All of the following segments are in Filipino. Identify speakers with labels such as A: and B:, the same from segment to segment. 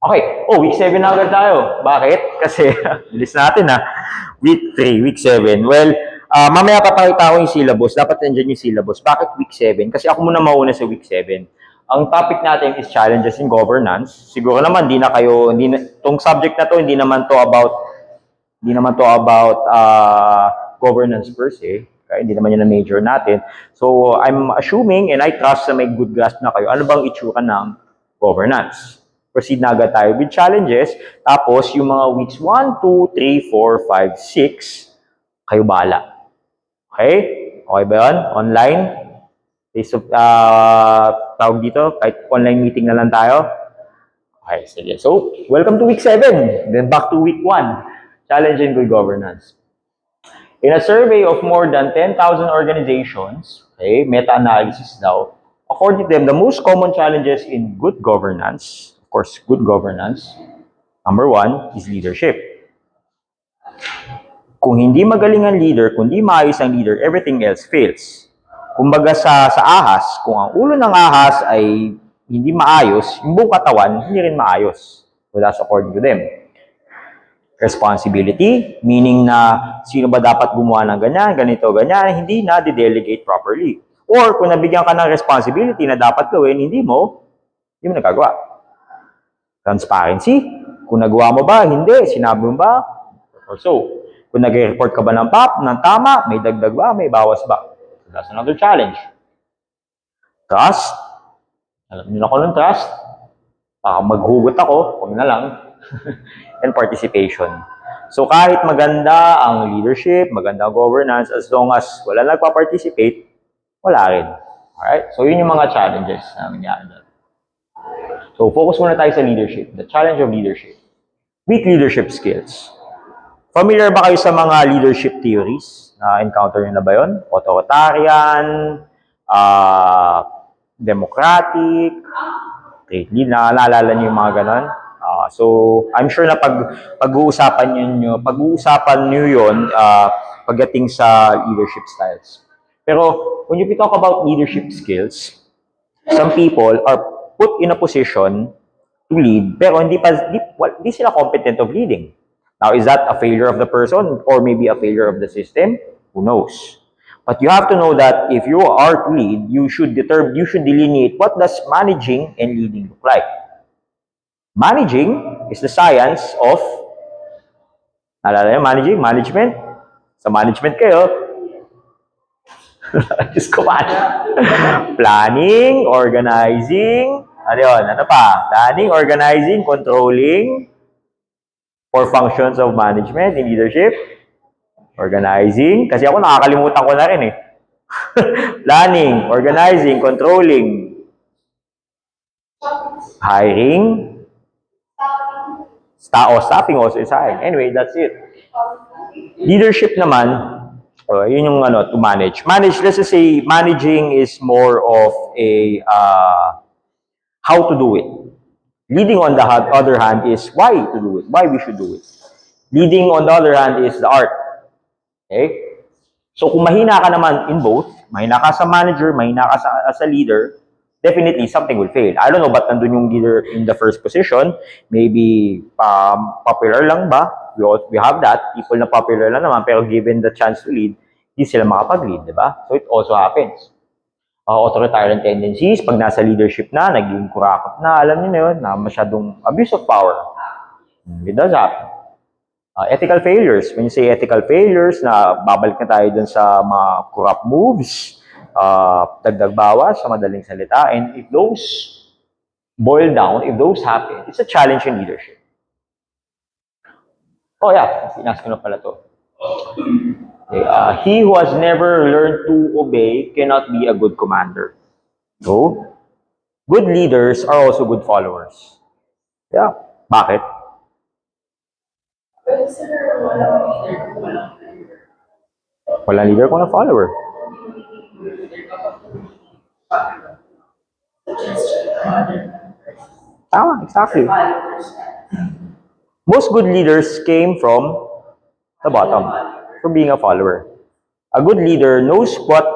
A: Okay. Oh, week 7 na agad tayo. Bakit? Kasi, bilis natin ha. Week 3, week 7. Well, mamaya papakita ko yung syllabus. Dapat nandiyan yung syllabus. Bakit week 7? Kasi ako muna mauna sa week 7. Ang topic natin is challenges in governance. Siguro naman, tong subject na to, hindi naman to about governance per se. Okay? Hindi naman yun ang major natin. So, I'm assuming and I trust na may good grasp na kayo. Ano bang itsura ng governance? Proceed na agad tayo with challenges. Tapos, yung mga weeks 1, 2, 3, 4, 5, 6, kayo bahala. Okay? Okay ba yun? Online? Tawag dito, kahit online meeting na lang tayo. Okay, sige. So, welcome to week 7. Then back to week 1. Challenge in good governance. In a survey of more than 10,000 organizations, okay, meta-analysis daw, according to them, the most common challenges in good governance, of course, good governance, number 1 is leadership. Kung hindi magaling ang leader, kung hindi maayos ang leader, everything else fails. Kumbaga sa ahas, kung ang ulo ng ahas ay hindi maayos, yung buong katawan, hindi rin maayos. So that's according to them. Responsibility, meaning na sino ba dapat gumawa ng ganyan, ganito, ganyan, hindi na de-delegate properly. Or kung nabigyan ka ng responsibility na dapat gawin, hindi mo nagagawa. Transparency, kung nagawa mo ba, hindi, sinabi mo ba, or so. Kung nag-report ka ba ng tama, may dagdag ba, may bawas ba. So that's another challenge. Trust, alam niyo na ko ng trust, maghugot ako, huwag na lang. And participation. So kahit maganda ang leadership, maganda ang governance, as long as wala nagpa-participate, wala rin. Alright? So yun yung mga challenges na nangyari. So focus muna tayo sa leadership. The challenge of leadership. Weak leadership skills. Familiar ba kayo sa mga leadership theories? Na-encounter nyo na ba yun? Authoritarian, democratic, trade lead. Naalala nyo yung mga ganon? So, I'm sure na pag-uusapan nyo yun pagdating sa leadership styles. Pero, when you talk about leadership skills, some people are put in a position to lead, pero hindi sila competent of leading. Now, is that a failure of the person or maybe a failure of the system? Who knows? But you have to know that if you are to lead, you should delineate what does managing and leading look like. Managing is the science of, naalala niyo, management. Sa management kayo, just planning, organizing, ano pa? Planning, organizing, controlling, 4 functions of management in leadership. Organizing, kasi ako nakakalimutan ko na rin eh. Planning, organizing, controlling, hiring, staffing also is hiring. Anyway, that's it. Leadership naman, yun yung to manage. Let's just say, managing is more of a how to do it. Leading on the other hand is why to do it, why we should do it. Leading on the other hand is the art. Okay? So kung mahina ka naman in both, mahina ka sa manager, mahina ka as a leader, definitely something will fail. I don't know ba't nandun yung leader in the first position. Maybe popular lang ba? We have that. People na popular lang naman, pero given the chance to lead, hindi sila makapag-lead, di ba? So it also happens. Authoritarian tendencies, pag nasa leadership na, naging kurakot na, alam niyo na yun, na masyadong abuse of power. It does happen. Ethical failures. When you say ethical failures, na babalik na tayo dun sa mga corrupt moves, dagdag bawas sa madaling salita, and if those boil down, if those happen, it's a challenge in leadership. Oh yeah, sinas ko na pala to. Okay, he who has never learned to obey cannot be a good commander. So, good leaders are also good followers. Yeah. Bakit? Walang leader kung walang follower. Tama, exactly. Most good leaders came from the bottom, from being a follower. A good leader knows what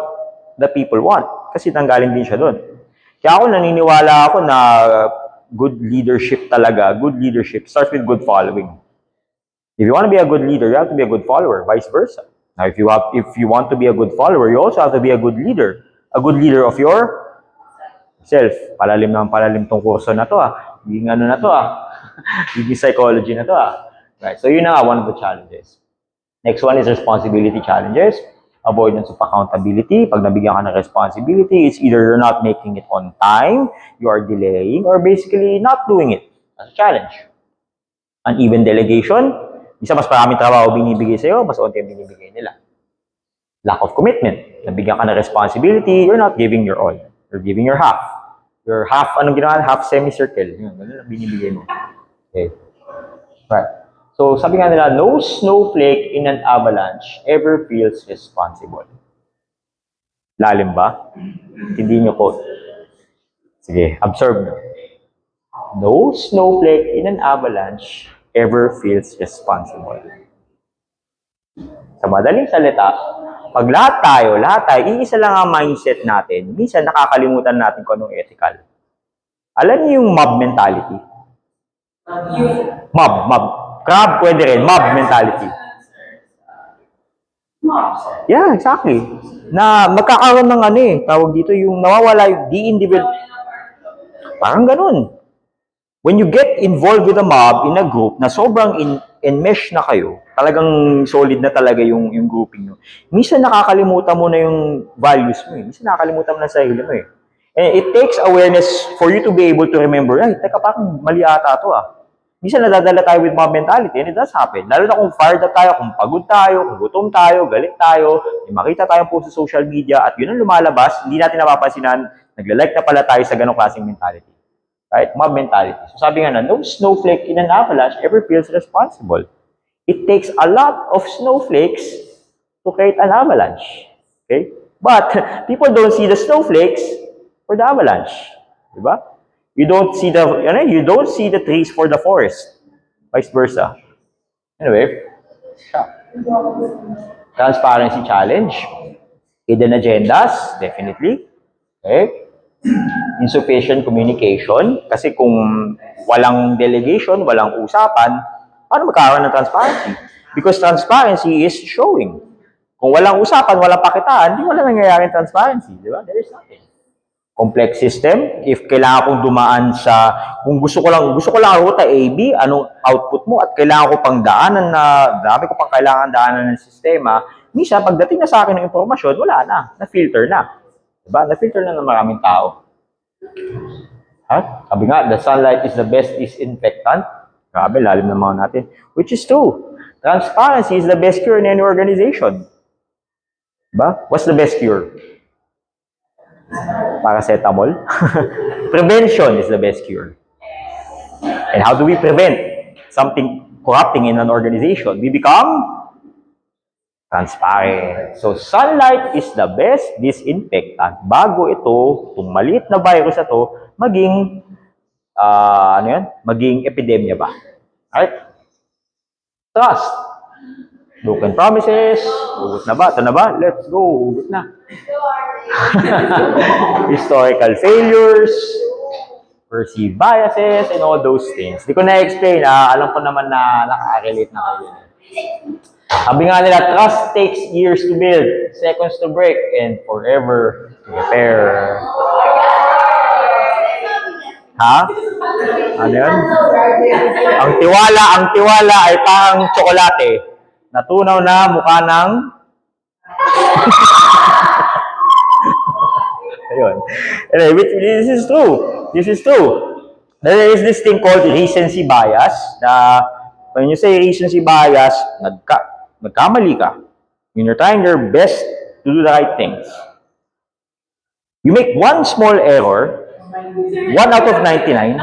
A: the people want kasi nanggaling din siya doon. Kaya ako naniniwala ako na good leadership talaga, good leadership starts with good following. If you want to be a good leader, you have to be a good follower, vice versa. Now, if you want to be a good follower, you also have to be a good leader of yourself. Palalim tong kurso na to Yung ano na to yung psychology na to Right, so yun na nga, one of the challenges. Next one is responsibility challenges. Avoidance of accountability. Pag nabigyan ka ng responsibility, it's either you're not making it on time, you are delaying, or basically not doing it. That's a challenge. Uneven delegation. Isa mas maraming trabaho binibigay sa'yo, mas onti ang binibigay nila. Lack of commitment. Nabigyan ka ng responsibility, you're not giving your all. You're giving your half. Your half, anong ginawa? Half semicircle. Yun, ganun ang binibigay mo. Okay. Right. So, sabi nga nila, no snowflake in an avalanche ever feels responsible. Lalim ba? Hindi nyo quote. Sige, observe nyo. No snowflake in an avalanche ever feels responsible. Sa madaling salita, pag lahat tayo, iisa lang ang mindset natin, minsan nakakalimutan natin kung anong ethical. Alam niyo yung mob mentality? Mob. Crab, pwede rin. Mob mentality. Yeah, exactly. Na magkakaroon ng tawag dito, yung nawawala yung the-individual. Parang ganun. When you get involved with a mob in a group na sobrang enmesh na kayo, talagang solid na talaga yung grouping nyo, minsan nakakalimutan mo na yung values mo Minsan nakakalimutan mo na sarili mo And it takes awareness for you to be able to remember, ay, teka, parang mali ata ito Minsan nadadala tayo with mob mentality and it does happen. Lalo na kung fired up tayo, kung pagod tayo, kung gutom tayo, galit tayo, makita tayong post sa social media at yun ang lumalabas, hindi natin napapansinan, nagla-like na pala tayo sa ganong klaseng mentality. Right? Mob mentality. So sabi nga na, no snowflake in an avalanche ever feels responsible. It takes a lot of snowflakes to create an avalanche. Okay? But people don't see the snowflakes for the avalanche. Diba? You don't see the trees for the forest. Vice versa. Anyway, transparency challenge. Hidden agendas, definitely. Okay? Insufficient communication. Kasi kung walang delegation, walang usapan, paano magkakaroon ng transparency? Because transparency is showing. Kung walang usapan, walang pakitaan, di wala nangyayaring transparency. Di ba? There is nothing. Complex system, if kailangan kong dumaan sa, kung gusto ko lang ruta AB, anong output mo, at kailangan ko pang daanan dami ko pang kailangan daanan ng sistema, minsan, pagdating na sa akin ng impormasyon, wala na-filter na. Diba? Na-filter na ng maraming tao. Sabi nga, the sunlight is the best disinfectant. Grabe, lalim ng mga natin. Which is true. Transparency is the best cure in any organization. Diba? What's the best cure? Paracetamol. Prevention is the best cure. And how do we prevent something corrupting in an organization? We become transparent. So, sunlight is the best disinfectant. Bago itong maliit na virus na to, maging, maging epidemya ba? Right? Trust. Broken promises. Hugot na ba? Ito na ba? Let's go. Hugot na. Historical failures, perceived biases, and all those things. Di ko na-explain, alam ko naman na nakaka-relate na kayo. Sabi nga nila, trust takes years to build, seconds to break, and forever to repair. Ano yun? Ang tiwala ay parang tsokolate. Natunaw na mukha ng Ayun. Anyway, this is true. There is this thing called recency bias. When you say recency bias, nagkamali ka. When you're trying your best to do the right things. You make one small error, 1 out of 99.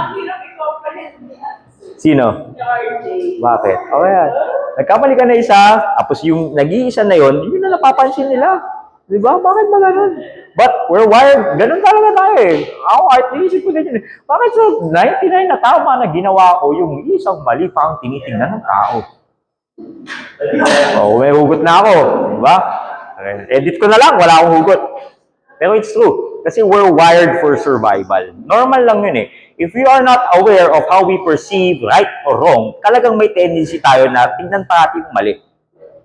A: Sino? Bakit? Okay. Nagkamali ka na isa, tapos yung nag-iisa na yun na napapansin nila. Di ba? Bakit ba ganun? But we're wired, ganun talaga tayo Ako, kahit iisip ko ganyan Bakit sa 99 na tama na ginawa ko, yung isang mali pa ang tinitingnan ng tao? May hugot na ako. Di ba? Edit ko na lang, wala akong hugot. Pero it's true. Kasi we're wired for survival. Normal lang yun if we are not aware of how we perceive right or wrong, talagang may tendency tayo na tingnan pa natin yung mali.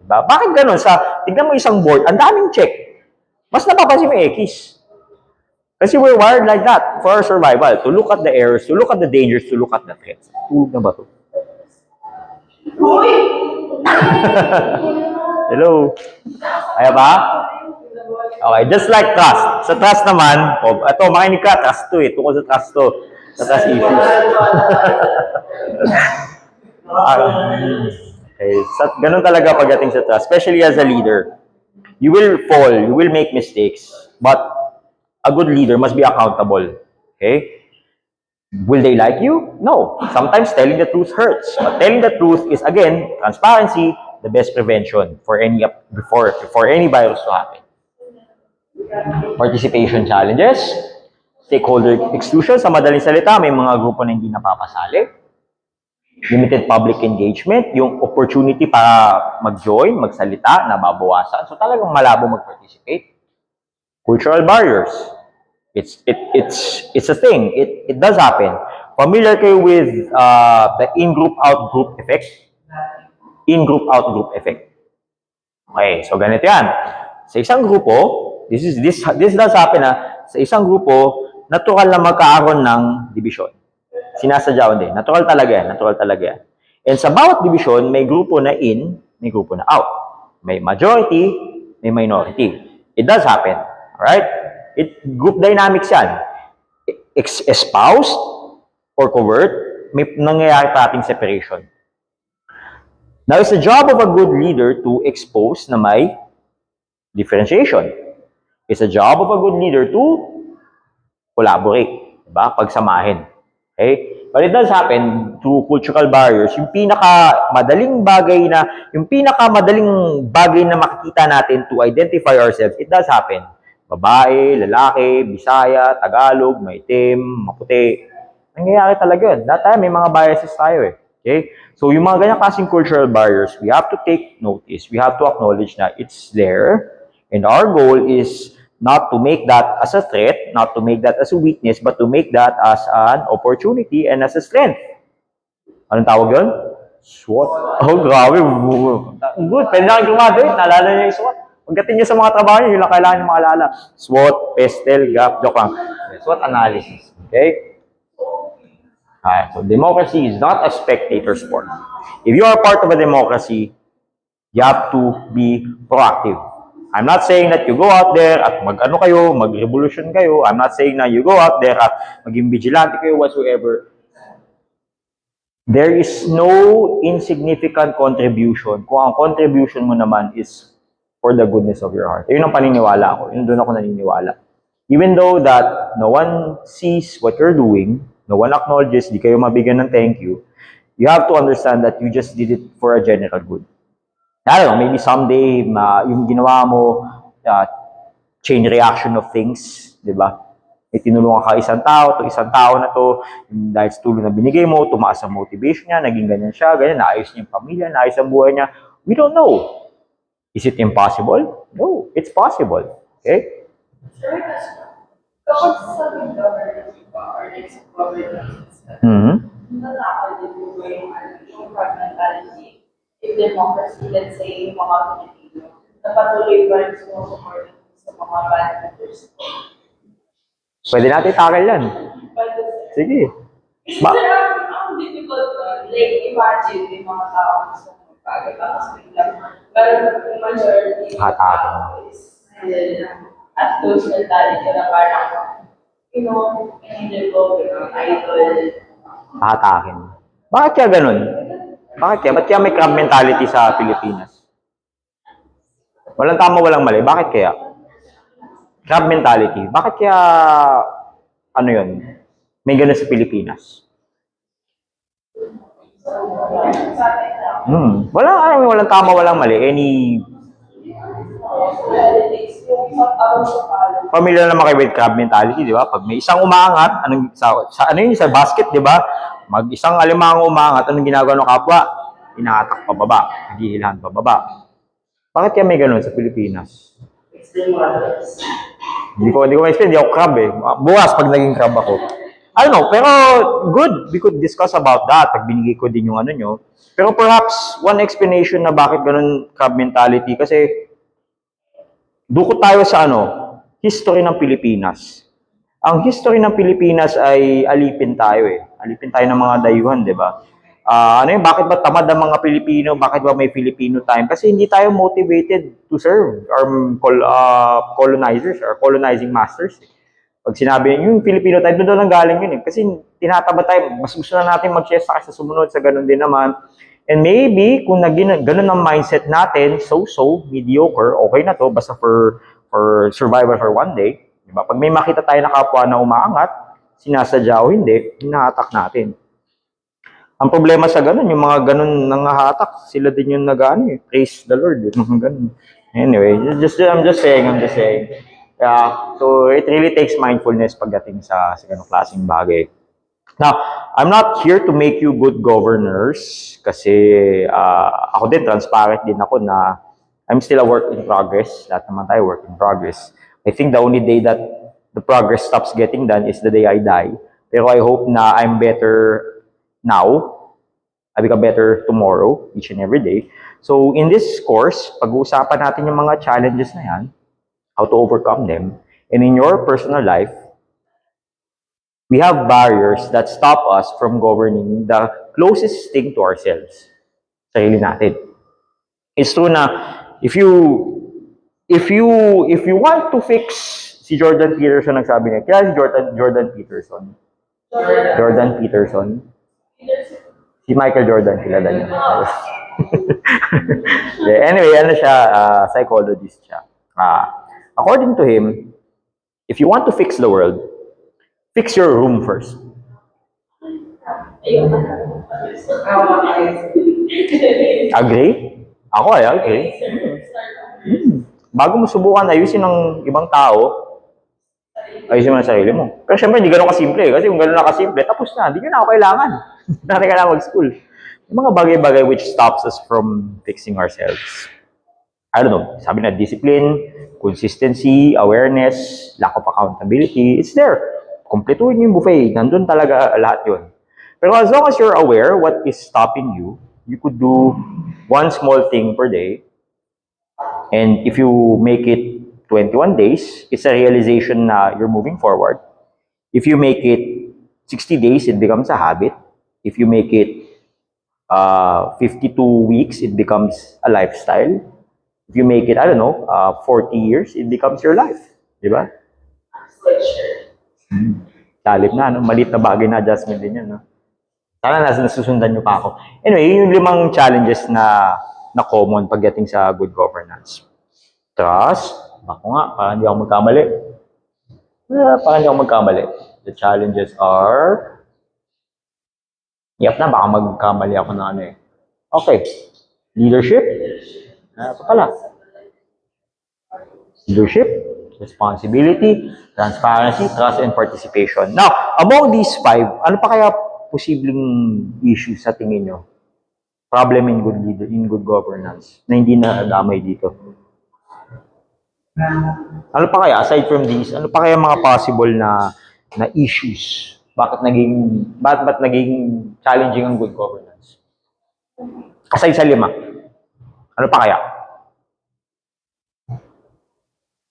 A: Diba? Bakit ganun? Tingnan mo isang board, ang daming check. Mas napapansin mo yung X. Kasi we're wired like that for our survival. To look at the errors, to look at the dangers, to look at the threats. Tulog na ba to? Hello? Kaya ba? Okay, just like trust. Sa trust naman, ito, makinig ka, trust to eh. Tungkol sa trust to. Sa trust issues. Okay, ganun talaga pagdating sa trust, especially as a leader. You will fall, you will make mistakes, but a good leader must be accountable. Okay? Will they like you? No. Sometimes telling the truth hurts. But telling the truth is, again, transparency, the best prevention for any virus to happen. Participation challenges, stakeholder exclusion, sa madaling salita, may mga grupo na hindi napapasali. Limited public engagement, yung opportunity para mag-join, magsalita, nababawasan. So talagang malabo mag-participate. Cultural barriers. It's a thing. It does happen. Familiar kayo with the in-group, out-group effect? In-group, out-group effect. Okay, so ganito yan. Sa isang grupo, this does happen sa isang grupo, natural na magkaaroon ng division. Sinasadya ko din. Natural talaga yan. And sa bawat division, may grupo na in, may grupo na out. May majority, may minority. It does happen. Alright? Group dynamics yan. Espoused or covert, may nangyayari pa ating separation. Now, it's the job of a good leader to expose na may differentiation. It's the job of a good leader to collaborate. Diba? Pagsamahin. Okay? But it does happen through cultural barriers. Yung pinakamadaling bagay na makikita natin to identify ourselves, it does happen. Babae, lalaki, Bisaya, Tagalog, maitim, maputi. Nangyayari talaga yun. That time, may mga biases tayo eh. Okay? So, yung mga ganyang klaseng cultural barriers, we have to take notice. We have to acknowledge na it's there. And our goal is not to make that as a threat, not to make that as a weakness, but to make that as an opportunity and as a strength. Anong tawag yun? SWOT. Oh, grabe. Good. Pwede na kayo graduate. Naalala niyo yung SWOT. Pagdating niyo sa mga trabaho niyo, yun lang kailangan niyo maalala. SWOT, PESTEL, GAP, joke lang. SWOT analysis. Okay? Alright, so democracy is not a spectator sport. If you are part of a democracy, you have to be proactive. I'm not saying that you go out there at mag-revolution kayo. I'm not saying that you go out there at maging vigilante kayo whatsoever. There is no insignificant contribution kung ang contribution mo naman is for the goodness of your heart. Yun ang paniniwala ko. Yun doon ako naniniwala. Even though that no one sees what you're doing, no one acknowledges, di kayo mabigyan ng thank you, you have to understand that you just did it for a general good. I don't know, maybe someday, yung ginawa mo, chain reaction of things, di ba? May tinulungan ka isang tao na to, dahil sa tulong na binigay mo, tumaas ang motivation niya, naging ganyan siya, ganyan, naayos niya yung pamilya, naayos ang buhay niya. We don't know. Is it impossible? No, it's possible. Okay?
B: Kapag sa government or next government, nalakad din po yung fragmentality, yung democracy, let's say, yung mga Pilipino, na patuloy ba rin sumusupport sa mga bad leaders?
A: Pwede natin tackle yan. Sige.
B: Ang difficult like, imagine yung mga tao gusto magpagkakas biglang, pero yung majority ng tao is at those mentality na parang, hindi ko, idol.
A: Hatakin. Bakit kaya ganun? Ba't kaya may crab mentality sa Pilipinas? Walang tama, walang mali. Bakit kaya? Crab mentality. Bakit kaya, yun? May ganun sa Pilipinas? Walang tama, walang mali. Familiar naman kayo with crab mentality, di ba? Pag may isang umaangat, sa basket, di ba? Isang alimang umaangat, anong ginagawa ng kapwa? Inahatak pababa, nagihilahan pababa. Bakit kaya may ganun sa Pilipinas? Hindi ko ma-explain, hindi ako crab eh. Bukas pag naging crab ako. I don't know, pero good, we could discuss about that pag binigay ko din yung ano nyo. Pero perhaps, one explanation na bakit ganun ka-mentality, kasi dukot tayo sa ano, history ng Pilipinas. Ang history ng Pilipinas ay alipin tayo eh. Alipin tayo ng mga dayuhan, di ba? Ano yun, bakit ba tamad ang mga Pilipino? Bakit ba may Filipino time? Kasi hindi tayo motivated to serve our colonizers or colonizing masters. Pag sinabi yung Filipino time, doon lang galing yun eh. Kasi tinataba tayo, mas gusto na natin mag-siesta kaysa sumunod sa ganun din naman. And maybe, kung ganun ang mindset natin, so-so, mediocre, okay na to, basta for survival for one day. Diba? Pag may makita tayo na kapwa na umaangat, sinasadya o hindi, hinahatak natin. Ang problema sa ganun, yung mga ganun nangahatak, sila din yung nag-ano eh, praise the Lord. Yung mga ganun. Anyway, I'm just saying. Yeah, so it really takes mindfulness pagdating sa ganung klaseng bagay. Now, I'm not here to make you good governors kasi ako din, transparent din ako na I'm still a work in progress. Lahat naman tayo work in progress. I think the only day that the progress stops getting done is the day I die. Pero I hope na I'm better now. I become better tomorrow, each and every day. So in this course, pag-uusapan natin yung mga challenges na yan, how to overcome them. And in your personal life, we have barriers that stop us from governing the closest thing to ourselves. Sarili natin. It's true na if you want to fix, si Jordan Peterson nagsabi niya, kaya si Jordan Peterson. Jordan Peterson. Si Michael Jordan, kilala niya. Yeah, anyway, ano siya, psychologist siya. According to him, if you want to fix the world, fix your room first. Agree? Ako ay agree. Bago mo subukan ayusin ng ibang tao, ayusin mo na sarili mo. Pero syempre, hindi ganun kasimple. Kasi kung ganun na kasimple, tapos na. Hindi nyo na ako kailangan. Hindi na kailangan mag-school. Yung mga bagay-bagay which stops us from fixing ourselves. I don't know, sabi na discipline, consistency, awareness, lack of accountability, it's there. Kompletuhin yung buffet. Nandun talaga lahat yun. Pero as long as you're aware what is stopping you, you could do one small thing per day. And if you make it 21 days, it's a realization na you're moving forward. If you make it 60 days, it becomes a habit. If you make it 52 weeks, it becomes a lifestyle. If you make it, 40 years, it becomes your life. Di ba? Lalim na, no? Malit na bagay na adjustment din yan. No? Sana nasusundan nyo pa ako. Anyway, yung 5 challenges na common pagdating sa good governance. Trust. Ako nga, parang hindi ako magkamali. The challenges are... Yep na, baka magkamali ako na ano eh. Okay. Leadership. Ito pala. Leadership, responsibility, transparency, trust, and participation. Now, among these 5, ano pa kaya posibleng issues sa tingin nyo? Problem in good governance na hindi nadamay dito. Ano pa kaya, aside from these, ano pa kaya mga possible na issues? Bakit naging challenging ang good governance? Aside sa 5. Ano pa kaya?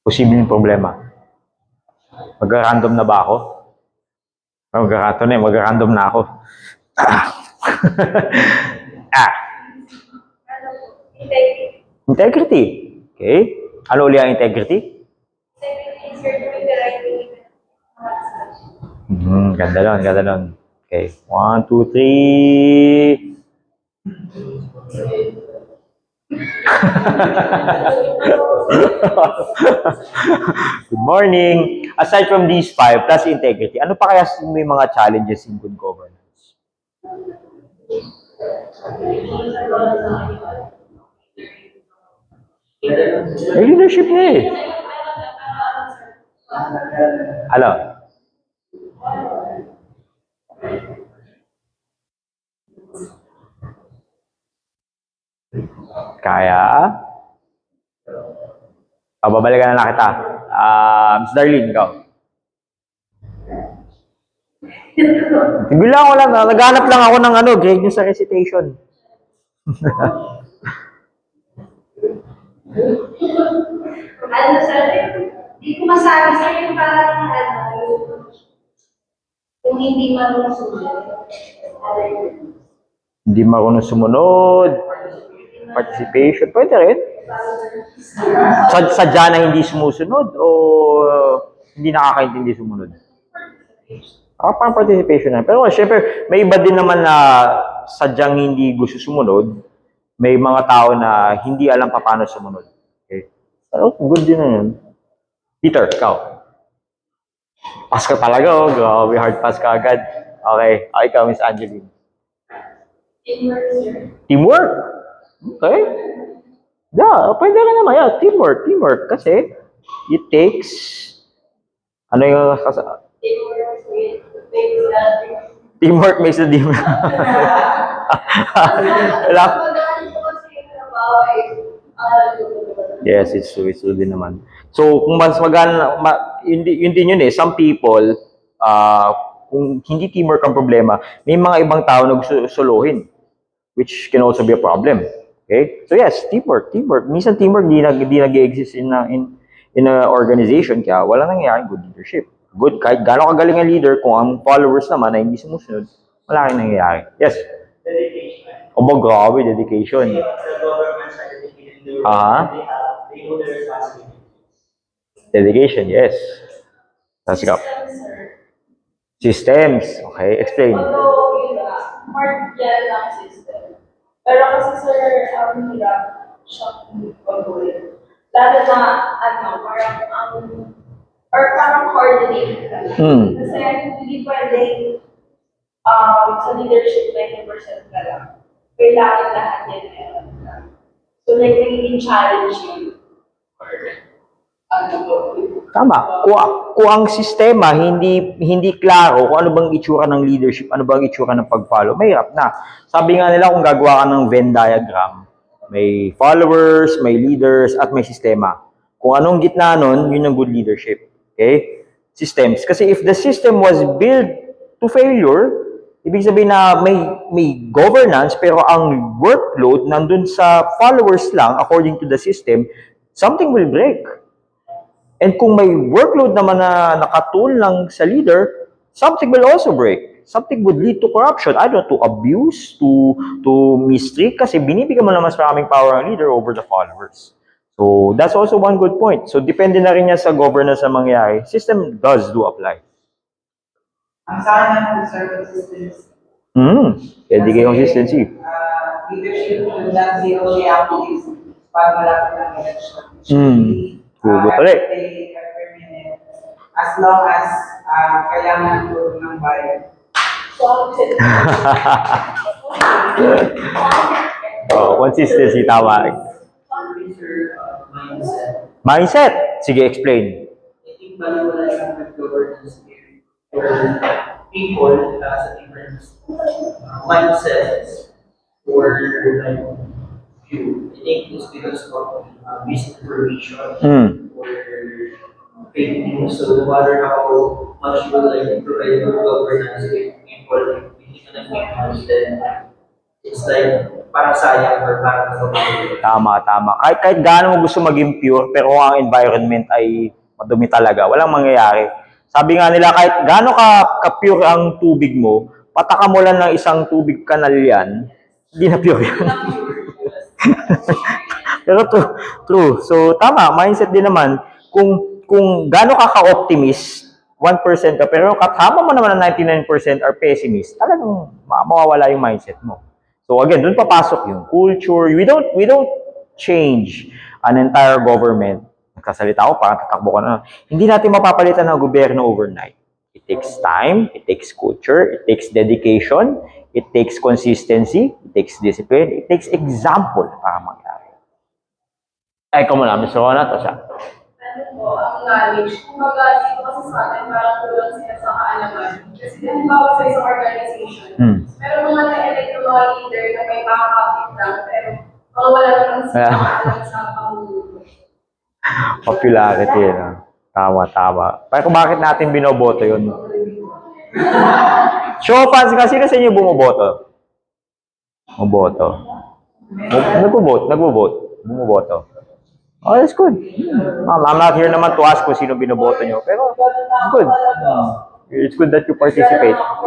A: Posibleng problema. Mag-random na ba ako? Mag-random na ako. Integrity. Okay. Ano uli ang integrity? Ganda nun. Okay. 1, 2, 3. Good morning. Aside from these 5, plus integrity, ano pa kaya may mga challenges in good governance? May leadership na eh. Ano? Kaya? Babalikan na lang kita. Ms. Darlene, ikaw. Bigla ko lang, naghanap lang ako ng grade nyo sa recitation.
C: Ano sabi, di ko masabi sa yung parang kung hindi marunong sumunod.
A: Hindi marunong sumunod. Participation, pwede rin. Sadya na hindi sumusunod o hindi nakakaintindi sumunod. Parang participation na. Pero syempre, may iba din naman na sadyang hindi gusto sumunod. May mga tao na hindi alam pa paano sumunod. Okay? Pero good din na yun. Peter, ikaw. Pass ka talaga, oh. Grabe, hard pass ka agad. Okay. Ikaw, Miss Angeline.
B: Teamwork, sir.
A: Teamwork? Okay. Yeah, pwede rin naman. Yeah, teamwork. Kasi it takes, ano yung,
B: Teamwork makes
A: teamwork makes the dream. Wala. Yes, it's true. It's true din naman. So, kung mas magana, yun din yun eh. Some people, kung hindi teamwork ang problema, may mga ibang tao na gusto solohin, which can also be a problem. Okay? So yes, teamwork. Minsan teamwork di nag-exist in a organization, kaya wala nangyayaring good leadership. Good, kahit gano'ng kagaling ang leader, kung ang followers naman ay hindi sumusunod, wala kang nangyayari. Yes?
D: Dedication.
A: O ba, grabe, dedication.
D: The governments are dedicated to they know their responsibility.
A: Dedication, yes. Let's go.
B: Sir.
A: Systems. Okay, explain.
B: Although, yun nga, part yan ng system. Pero kasi sir, ang hirap siyang pag-ulit. Lalo na, parang coordinate ka. Kasi hindi pwedeng sa leadership 90% ka lang. Kailangan lahat yan meron ka. So, like, nagiging challenge yun. Or,
A: Tama. Kung ang sistema hindi klaro kung ano bang itsura ng leadership, ano bang itsura ng pag-follow, mahirap na. Sabi nga nila kung gagawa ka ng Venn diagram, may followers, may leaders, at may sistema. Kung anong gitna nun, yun ang good leadership. Okay? Systems. Kasi if the system was built to failure, ibig sabihin na may governance, pero ang workload nandun sa followers lang, according to the system, something will break. And kung may workload naman na nakatune lang sa leader, something will also break. Something would lead to corruption, either to abuse, to mistreat, kasi binibigyan mo na mas maraming power ang leader over the followers. So, that's also one good point. So, depende na rin yan sa governance na mangyayari. System does do apply.
E: Ang sa akin ng conservative systems.
A: Educate consistency.
E: Leadership should not be only activism pag malapit ng election.
A: Good ulit.
E: They are permanent as long as kailangan ko ng bayan.
A: Consistency, tama.
D: Mindset.
A: Mindset. Sige, explain.
D: I think baliwala yung governance here. Where people sa different mindsets or like view. I think it's because of misinformation or fake news. So no matter how much you like provide good governance with people, hindi ka nag-fake news, then it's like parang sayang or parang sa
A: Tama. Kahit gaano mo gusto maging pure, pero kung ang environment ay madumi talaga, walang mangyayari. Sabi nga nila, kahit gaano ka-pure ang tubig mo, pataka mo lang ng isang tubig kanal yan, hindi na pure yan. Pero true. So, tama, mindset din naman. Kung gaano ka-optimist, 1% ka, pero kasama mo naman ang 99% are pessimist, talagang mawawala yung mindset mo. So again, doon papasok yung culture. We don't change an entire government. Nagsasalita ako, parang tatakbo ka na. Hindi natin mapapalitan ng gobyerno overnight. It takes time, it takes culture, it takes dedication, it takes consistency, it takes discipline, it takes example para mangyari. Ay, ikaw muna, Mr. Ronat, o siya?
B: Ano po, ang knowledge. Kumbaga, dito kasi sa atin, parang tulad sila sa kaalaman. Kasi halimbawa sa isang organization, pero mga na-elect ng mga leader na may pakakapit lang, pero mga wala naman sila alam sa pamumuno.
A: Popularity, no? Tama. Pero bakit natin binoboto yun? Show of hands nga, sino sa inyo bumoboto? Bumoboto. Nagbo-vote. Bumoboto. Oh, that's good. I'm not here naman to ask kung sino binoboto nyo, pero it's good. It's good that you participate.
C: Lack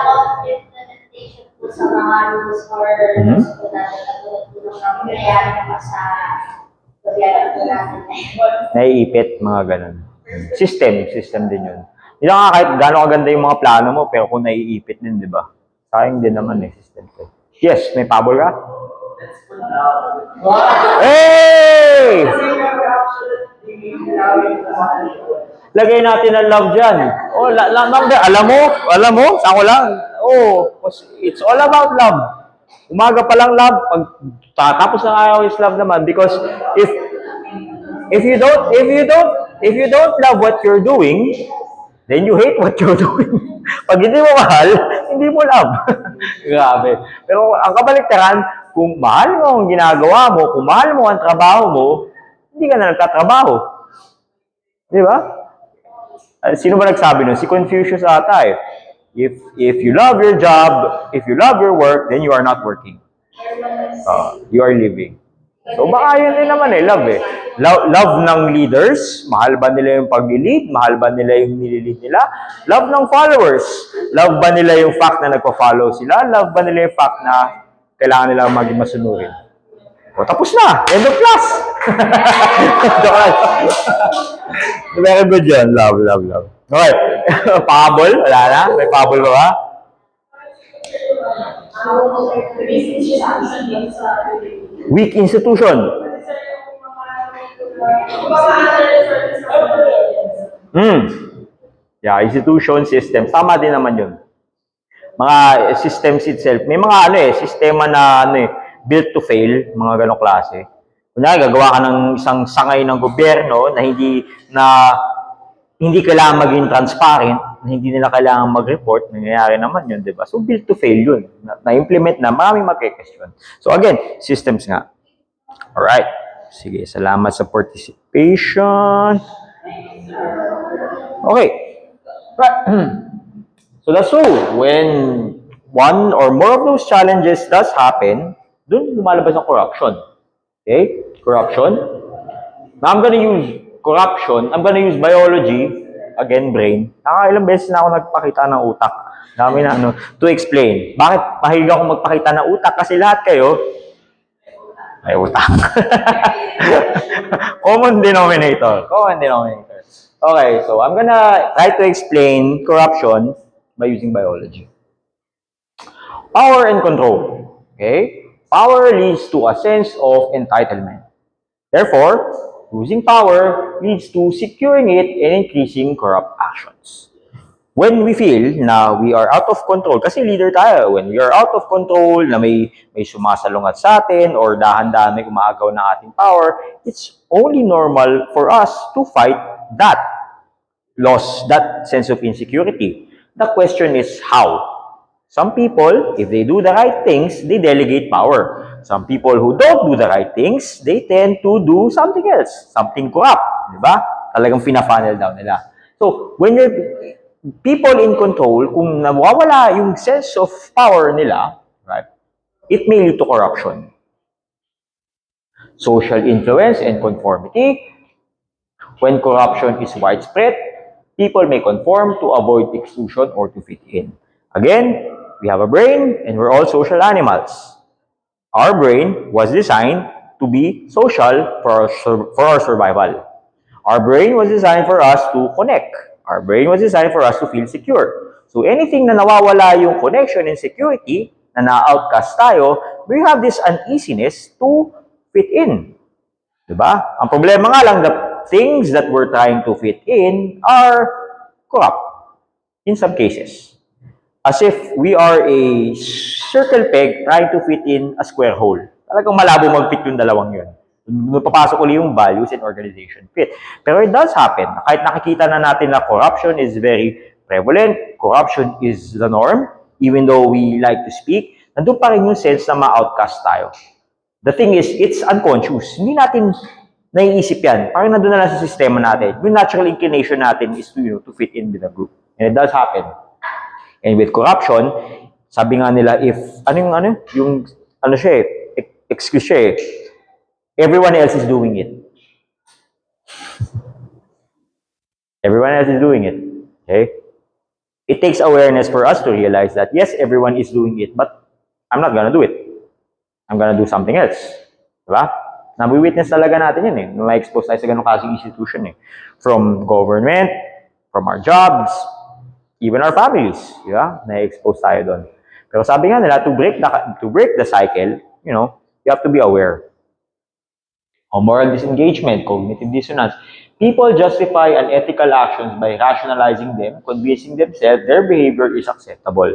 C: of implementation po sa mga rules or rules po natin katulad po ng nangyayari naman sa gobyerno po natin.
A: Naiipit, mga ganun. System din yun. Hindi lang nga kahit gano'ng kaganda yung mga plano mo, pero kung naiipit din, di ba? Sayang din naman system ko. Yes, may pabol ka?
D: Let's put out.
A: Hey! Lagay natin ang love dyan. Oh, number, alam mo, saan ko lang? Oh, it's all about love. Umaga pa lang love, pag tatapos ng araw is love naman, because if you don't love what you're doing, then you hate what you're doing. Pag hindi mo mahal, hindi mo love. Grabe. Pero ang kabaliktaran, kung mahal mo ang ginagawa mo, kung mahal mo ang trabaho mo, hindi ka na nagtatrabaho. Di ba? Sino ba nagsabi nun? Si Confucius ata eh. If you love your job, if you love your work, then you are not working. You are living. So baka yun din naman eh, love eh. Love ng leaders, mahal ba nila yung pag-lead? Mahal ba nila yung nililid nila? Love ng followers, love ba nila yung fact na nagpa-follow sila? Love ba nila yung fact na kailangan nila maging masunurin? O tapos na, end of class! Very good yun, love. Okay, pabol, wala na? May pabol ba ba? Weak institution. Yeah, institution, system. Tama din naman yun. Mga systems itself. May mga sistema na built to fail, mga ganong klase. Kunyari, gagawa ka ng isang sangay ng gobyerno na hindi kailangan maging transparent, na hindi nila kailangan mag-report, nangyayari naman yun, di ba? So, built to fail yun. Na-implement na, maraming magkakasyon. So, again, systems nga. Alright. Sige, salamat sa participation. Okay. Right. So, that's true. When one or more of those challenges does happen, dun lumalabas ang corruption. Okay? Corruption. Now, I'm gonna use corruption. I'm gonna use biology. Again, brain. Nakailang beses na ako nagpakita ng utak. Dami na to explain. Bakit mahilig ako magpakita ng utak? Kasi lahat kayo, may utak. Common denominator. Okay, so I'm gonna try to explain corruption by using biology. Power and control. Okay? Power leads to a sense of entitlement. Therefore, losing power leads to securing it and increasing corrupt actions. When we feel na we are out of control, kasi leader tayo, when we are out of control, na may sumasalungat sa atin, or dahan-dahan may umaagaw ng ating power, it's only normal for us to fight that loss, that sense of insecurity. The question is how? Some people, if they do the right things, they delegate power. Some people who don't do the right things, they tend to do something else, something corrupt, di ba? Talagang fina-funnel down nila. So, when you're people in control, kung nawawala yung sense of power nila, right, it may lead to corruption. Social influence and conformity. When corruption is widespread, people may conform to avoid exclusion or to fit in. Again, we have a brain and we're all social animals. Our brain was designed to be social for our survival. Our brain was designed for us to connect. Our brain was designed for us to feel secure. So anything na nawawala yung connection and security, na na-outcast tayo, we have this uneasiness to fit in. Diba? Ang problema nga lang, the things that we're trying to fit in are corrupt in some cases. As if we are a circle peg trying to fit in a square hole. Talagang malabo mag-fit yung dalawang yun. Papasok ulit yung values and organization fit. Pero it does happen. Kahit nakikita na natin na corruption is very prevalent, corruption is the norm, even though we like to speak, nandun pa rin yung sense na ma-outcast tayo. The thing is, it's unconscious. Hindi natin naiisip yan. Parang nandun na lang sa sistema natin. Yung natural inclination natin is to, to fit in with the group. And it does happen. And with corruption, sabi nga nila, if, excuse siya eh, everyone else is doing it. Everyone else is doing it. Okay? It takes awareness for us to realize that, yes, everyone is doing it, but I'm not gonna do it. I'm gonna do something else. Diba? Nabi-witness talaga natin yun eh. Na-expose tayo sa ganung klaseng institution eh. From government, from our jobs, even our families. Diba? Na-expose tayo doon. Pero sabi nga nila, to break the cycle, you have to be aware. Moral disengagement, cognitive dissonance. People justify unethical actions by rationalizing them, convincing themselves their behavior is acceptable.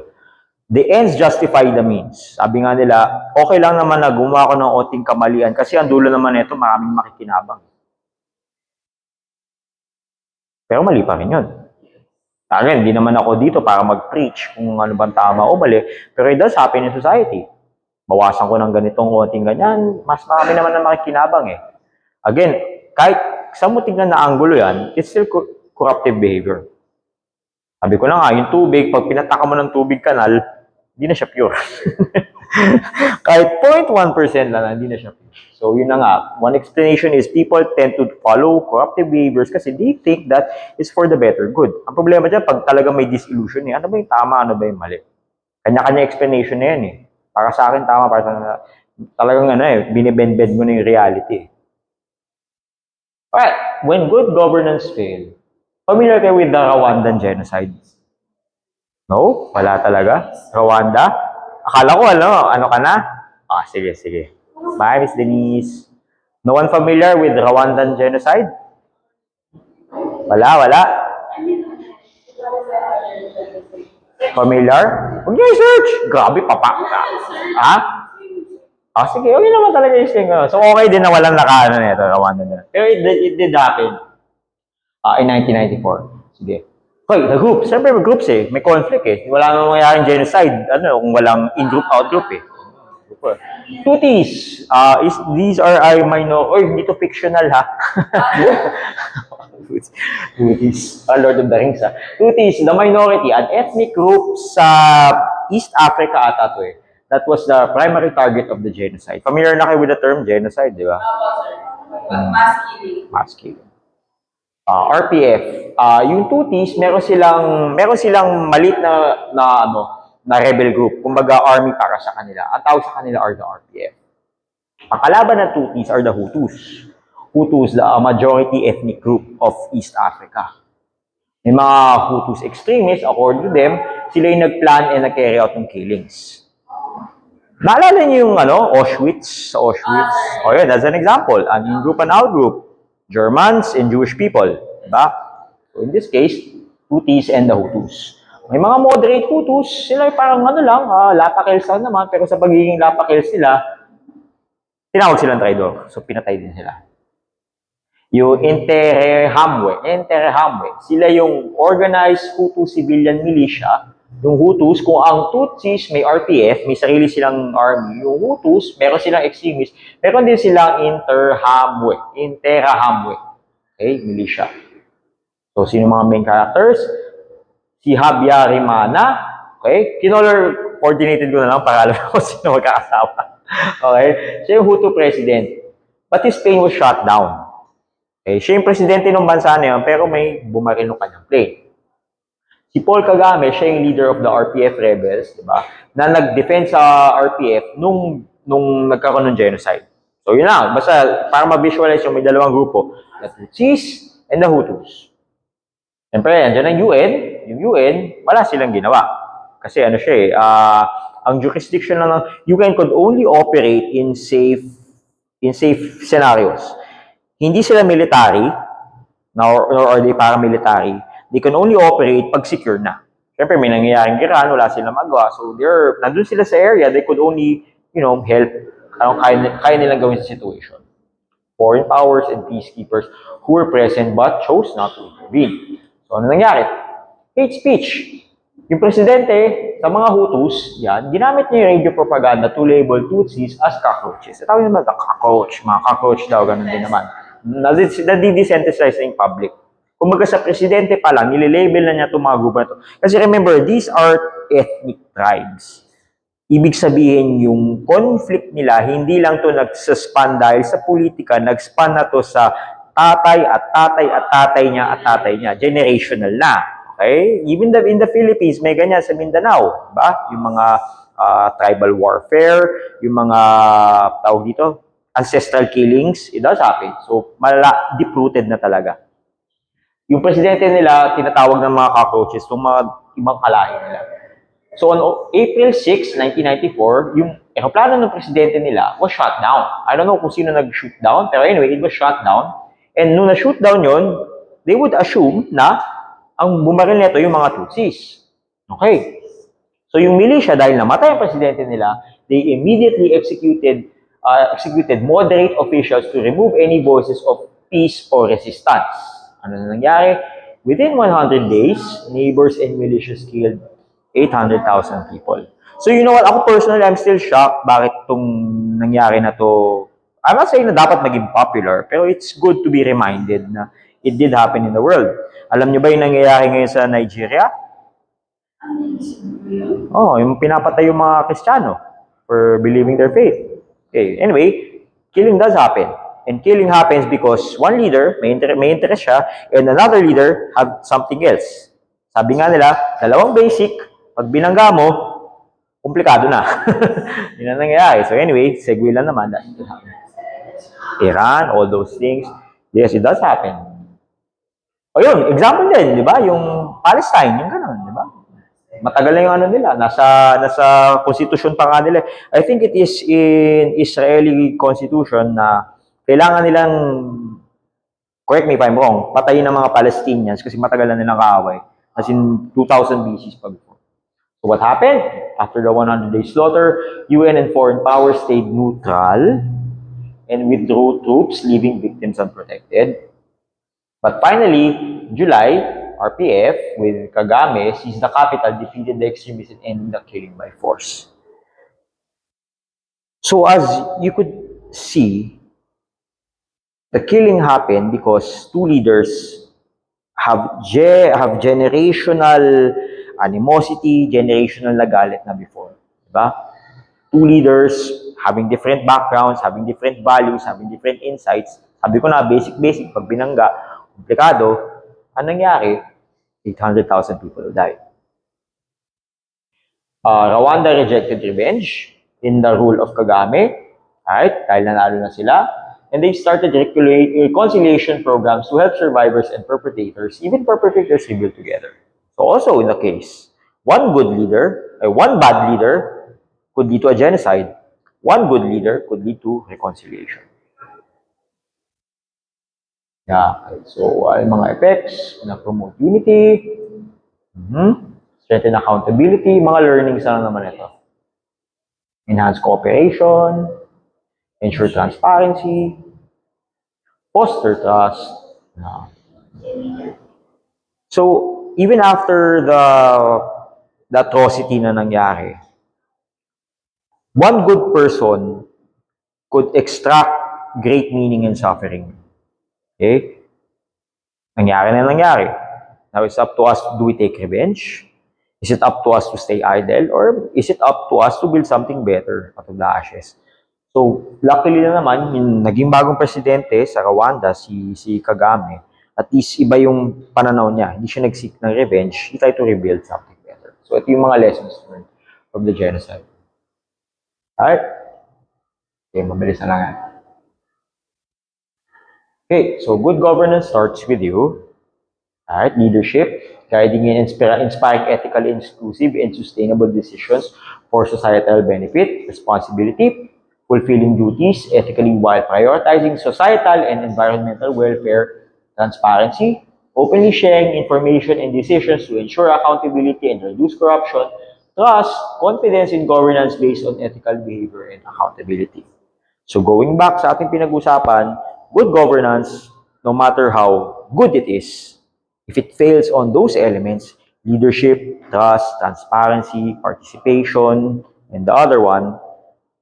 A: The ends justify the means. Sabi nga nila, okay lang naman na gumawa ko ng onting kamalian kasi ang dulo naman nito maraming makikinabang. Pero mali pa rin yun. Again, hindi naman ako dito para mag-preach kung ano bang tama o mali, pero it does happen in society. Bawasan ko ng ganitong onting ganyan, mas marami naman na makikinabang eh. Again, kahit sa mo tingnan na anggulo yan, it's still corruptive behavior. Sabi ko na nga, yung tubig, pag pinataka mo ng tubig kanal, hindi na siya pure. Kahit 0.1% lang, hindi na siya pure. So, yun na nga. One explanation is people tend to follow corruptive behaviors kasi they think that it's for the better good. Ang problema dyan, pag talaga may disillusion eh, ano ba yung tama, ano ba yung mali? Kanya-kanya explanation na yan eh. Para sa akin, tama. Para sa talagang binibend-bend mo na yung reality. Alright, when good governance fail, familiar kayo with the Rwandan genocide? No? Wala talaga? Rwanda? Akala ko, ano ka na? Sige. Bye, Miss Denise. No one familiar with Rwandan genocide? Wala. Familiar? Huwag niyo i-search. Grabe, papa. Sige. Okay naman talaga yung So, okay din na walang nakaano nito, Rwanda na. Pero it did happen in 1994. Sige. Hoy, the group. Siyempre may groups eh. May conflict eh. Wala nang mangyayaring genocide. Kung walang in-group, out-group eh. Tutsis. These are hindi to fictional ha. Tutsis. Lord of the Rings ha. Tutsis, the minority, an ethnic group sa East Africa ata to eh. That was the primary target of the genocide. Familiar na kayo with the term genocide, di ba? Mass killing. RPF. Yung Tutsis, meron silang malit na rebel group. Kumbaga, army para sa kanila. Ang tawag sa kanila are the RPF. Ang kalaban ng Tutsis are the Hutus. Hutus, the majority ethnic group of East Africa. Yung mga Hutus extremists, according to them, sila yung nag-plan and nag-carry out ng killings. Naalala niyo yung Auschwitz? Sa Auschwitz. Yun, that's an example. An in-group and out-group. Germans and Jewish people. Diba? So in this case, Tutsis and the Hutus. May mga moderate Hutus, sila parang lapakels lang naman, pero sa pagiging lapakels sila, tinawag silang traidor. So pinatay din sila. Yung Interahamwe, sila yung organized Hutu civilian militia. Yung Hutus, kung ang Tutsis may RPF, may sarili silang army, yung Hutus, meron silang extremists, meron din silang Interahamwe. Okay, militia. So, sino mga main characters? Si Habyarimana, okay? Kinolor coordinated ko na lang para alam ko sino magkakasama. Okay? Siya yung Hutu president. But his plane was shot down. Okay? Siya yung presidente ng bansa na yun, pero may bumaril ng kanyang plane. Si Paul Kagame, siya yung leader of the RPF rebels, di ba? Na nag-defend sa RPF nung nagkaroon ng genocide. So yun lang, basta para ma-visualize yung may dalawang grupo, the Tutsis and the Hutus. Siyempre, andyan ang UN, yung UN, wala silang ginawa. Kasi ang jurisdiction lang ng UN could only operate in safe scenarios. Hindi sila military, nor are they paramilitary. They can only operate pag secure na. Siyempre, may nangyayaring Iran, wala silang magawa. So, nandun sila sa area, they could only, help. Kaya nilang gawin sa situation. Foreign powers and peacekeepers who were present but chose not to intervene. So, ano nangyari? Hate speech. Yung presidente, sa mga Hutus, ginamit niya yung radio propaganda to label Tutsis as cockroaches. Tawag naman, mga cockroach daw, ganun din naman. Nadi-desensitize na yung public. Kumbaga sa presidente pa lang, nililabel na niya itong mga grupo na to. Kasi remember, these are ethnic tribes. Ibig sabihin, yung conflict nila, hindi lang to nagsaspan dahil sa politika, nagspan na to sa tatay at tatay at tatay niya at tatay niya. Generational na. Okay? Even in the Philippines, may ganyan sa Mindanao. Diba? Yung mga tribal warfare, yung mga, tawag dito, ancestral killings, it does happen. So, deep-rooted na talaga. Yung presidente nila, tinatawag ng mga cockroaches, yung mga ibang kalahi nila. So, on April 6, 1994, yung aeroplano ng presidente nila was shot down. I don't know kung sino nag-shoot down, pero anyway, it was shot down. And nung na-shoot down yun, they would assume na ang bumaril nito yung mga Tutsis. Okay. So, yung militia, dahil namatay ang presidente nila, they immediately executed moderate officials to remove any voices of peace or resistance. Ano na nangyari? Within 100 days, neighbors and militias killed 800,000 people. So you know what? Ako personally, I'm still shocked bakit itong nangyari na to. I'm not saying na dapat maging popular, pero it's good to be reminded na it did happen in the world. Alam niyo ba yung nangyayari ngayon sa Nigeria? Oh, yung pinapatay yung mga Kristiyano for believing their faith. Okay, anyway, killing does happen. And killing happens because one leader, may interest siya, and another leader have something else. Sabi nga nila, dalawang basic, pag binangga mo, komplikado na. Yun ang nangyayari. So anyway, segue lang naman. That will happen. Iran, all those things. Yes, it does happen. O yun, example din, di ba? Yung Palestine, yung gano'n, di ba? Matagal na yung ano nila. Nasa constitution pa nga nila. I think it is in Israeli constitution na kailangan nilang, correct me if I'm wrong, patayin ng mga Palestinians kasi matagal na nilang kaaway. As in 2000 BC pa before. So what happened? After the 100-day slaughter, UN and foreign powers stayed neutral and withdrew troops, leaving victims unprotected. But finally, July, RPF with Kagame seized the capital, defeated the extremists, and ended the killing by force. So as you could see, the killing happened because two leaders have generational animosity, generational na galit na before. Diba? Two leaders having different backgrounds, having different values, having different insights. Sabi ko na, basic, pag binangga, komplikado, anong nangyari? 800,000 people died. Rwanda rejected revenge in the rule of Kagame, right? Dahil nanalo na sila. And they started reconciliation programs to help survivors and perpetrators, even perpetrators rebuild together. So also in the case, one bad leader could lead to a genocide. One good leader could lead to reconciliation. Yeah, so mga effects, na-promote unity, strengthen accountability, mga learnings na naman ito. Enhance cooperation, ensure transparency, foster trust. So, even after the atrocity na nangyari, one good person could extract great meaning and suffering. Okay? Nangyari na nangyari. Now, it's up to us, do we take revenge? Is it up to us to stay idle? Or is it up to us to build something better out of the ashes? So, luckily na naman, yung naging bagong presidente sa Rwanda, si Kagame, at least iba yung pananaw niya. Hindi siya nag-seek ng revenge. He tried to rebuild something better. So, ito yung mga lessons learned from the genocide. Alright? Okay, mabilis na lang yan. Okay, so good governance starts with you. Alright, leadership, guiding and inspiring ethically inclusive and sustainable decisions for societal benefit, responsibility, fulfilling duties ethically while prioritizing societal and environmental welfare, transparency, openly sharing information and decisions to ensure accountability and reduce corruption, trust, confidence in governance based on ethical behavior and accountability. So going back sa ating pinag-usapan, good governance, no matter how good it is, if it fails on those elements, leadership, trust, transparency, participation, and the other one,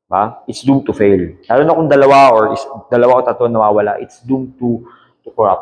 A: Ba? It's doomed to fail. Lalo na kung dalawa o tatlo nawawala, it's doomed to corrupt.